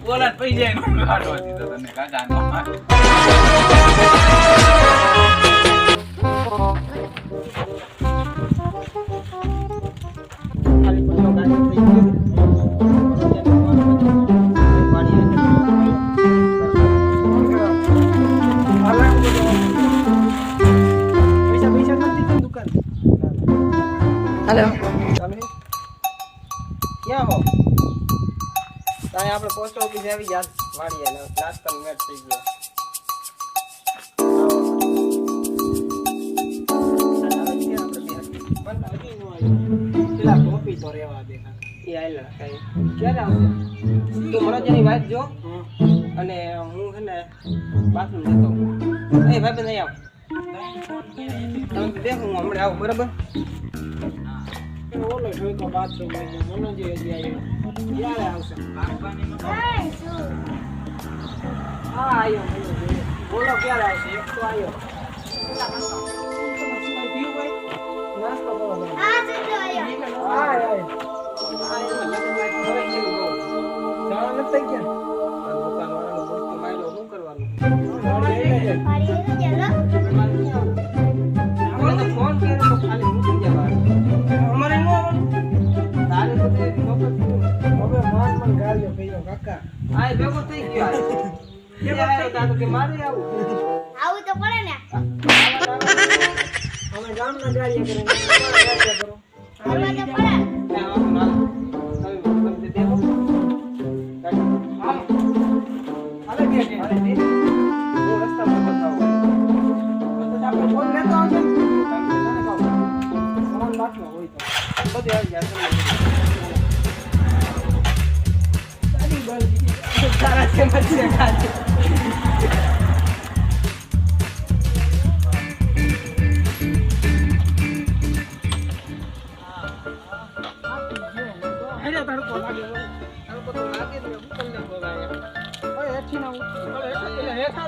બોલા પૈસા નો કાઢો દીધો તને કાકા નો ખાલી પૈસો ગાડી થઈ ગયો हेलो क्या हो ताए આપણે પોસ્ટ ઓફિસ આવી યાર વાડીએ ને નાસ્તો મેટ થઈ ગયો પેલા ટોપી તો રેવા દે એ આયલા કઈ ક્યારે આવશે તું મને જેની વાત જો અને હું છે ને બાથરૂમ જતો એ ભાઈ નહીં આવ તમે દેખ હું હમણાં આવું બરાબર ઓલો જોઈ તો બાથરૂમ માં મને જે હજી આવ્યો ક્યારે આવશે હા આવ્યો બોલો ક્યારે આવશે એક તો આવ્યો નાસ્તો કરો હા ચલો આવ્યો હા આવ્યો આવું તો પડે ને અમે ગામના ગાડીએ કરીને કરો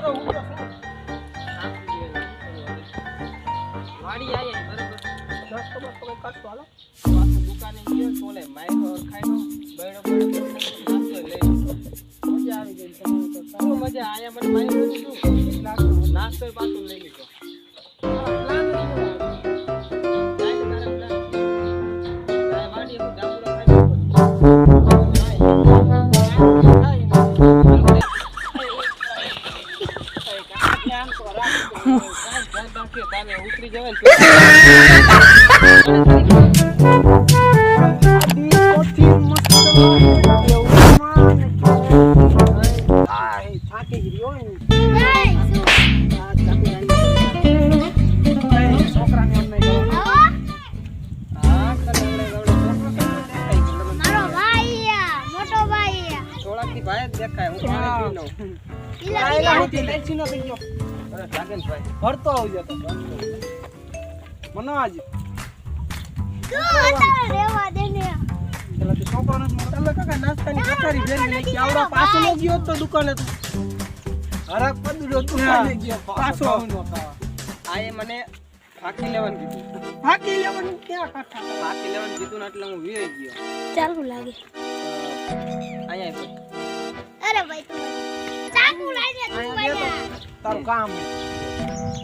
આવું તો વાડી આયે બરાબર નાસ્તો બસ્તો કઈ કરતો હાલો દુકાને ગયો તો ને માઈનો ખાઈનો બૈડો નાસ્તો લઈ મજા આવી ગઈ તમને તો સારો મજા આયા મને માઈનો શું નાસ્તો પાછો લઈ લીધો પ્લાન વાડી હું ડાબુરો ખાઈ ઉતરી જવાય ભરતો આવજો તો મનોજ રેવા દે ને પેલા તો છોકરાનો તમે કાકા નાસ્તાની કટારી ભેરી લઈ આવડા પાછો નો ગયો તો દુકાને તો હરાક પદુડો તું લઈ ગયો પાછો આયે મને ફાકી લેવાનું કીધું ફાકી લેવાનું ક્યાં કાકા ફાકી લેવાનું કીધું ને એટલે હું વીઈ ગયો ચાલુ લાગે આયા અરે ભાઈ તું ચાકુ લાગે તું ભાઈ તારું કામ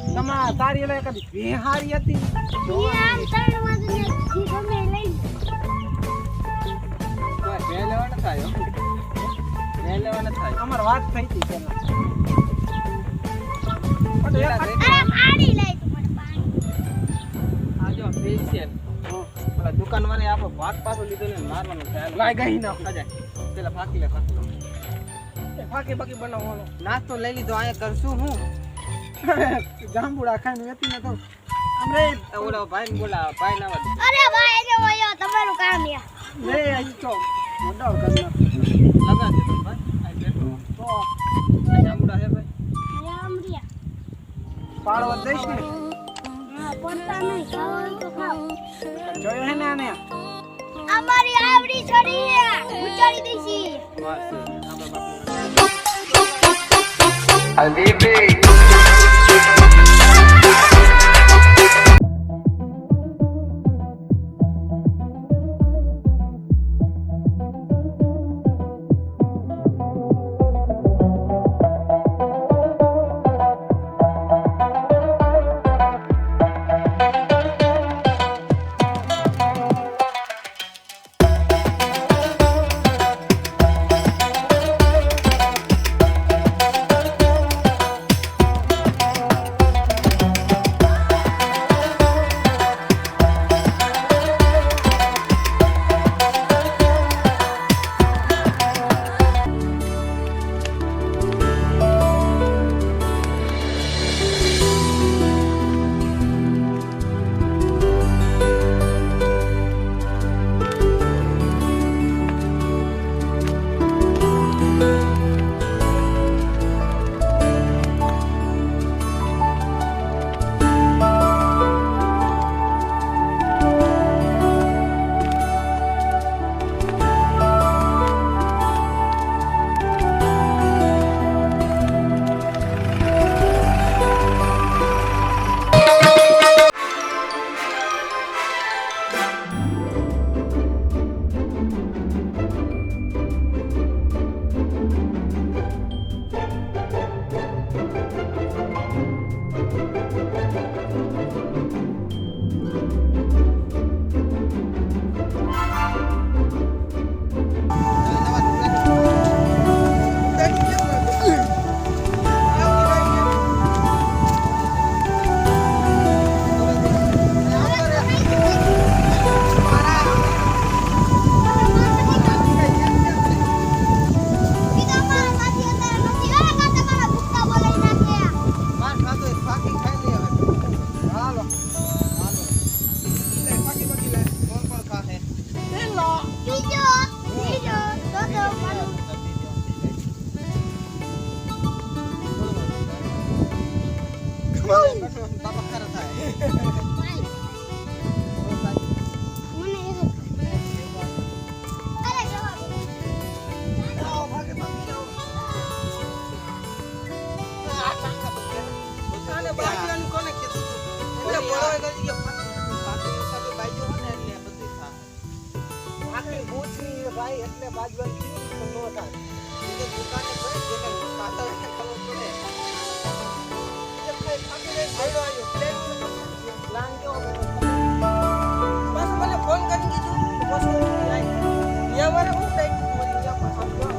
તમા તારી એટલે કદી બેહારી હતી ઈ આમ તણમાં તો જી ગમે લઈ બે લેવાના થાય અમાર વાત થઈ હતી પેલા અરે પાણી લઈ તું મને પાણી આજો ફેશિયલ ઓલા દુકાન વાળે આપો ભાગ પાછો લીધો ને મારવાનો છે લાઈ ગઈ ના ખાજા પેલા ફાકી લે ફાકી બાકી બનાવવાનો નાસ્તો લઈ લીધો આયા કરશું હું જાંબુડા ખાઈને વેતી ન તો અમને ઓલા ભાઈ બોલા ભાઈ ના વાત અરે ભાઈ જો ઓયો તમારું કામ યા લે આઈ તો મોડો કરના લગા દે ભાઈ આઈ બેઠો તો જાંબુડા હે ભાઈ રામરિયા પાડવા દઈશ ને હા પડતા નહીં ખાવાનું તો ખાવ જોયો હે ને આને અમારી આવડી છડી હે ઉચાડી દેસી બસ આપણે બાપુ Habibi. થાય એટલે બાજવાનું થયું તો નો થાય. એ તો દુકાને કોઈ જેને પાછળ એને ખબર પડે. એ કઈ ફાકી રહી ભાઈડો આવ્યો. પ્લાન કેવો બસ મને ફોન કરી દીધું તો બસ હું આવી. ત્યાં મારે શું થઈ ગયું મારી ત્યાં પાછળ ગયો.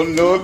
no.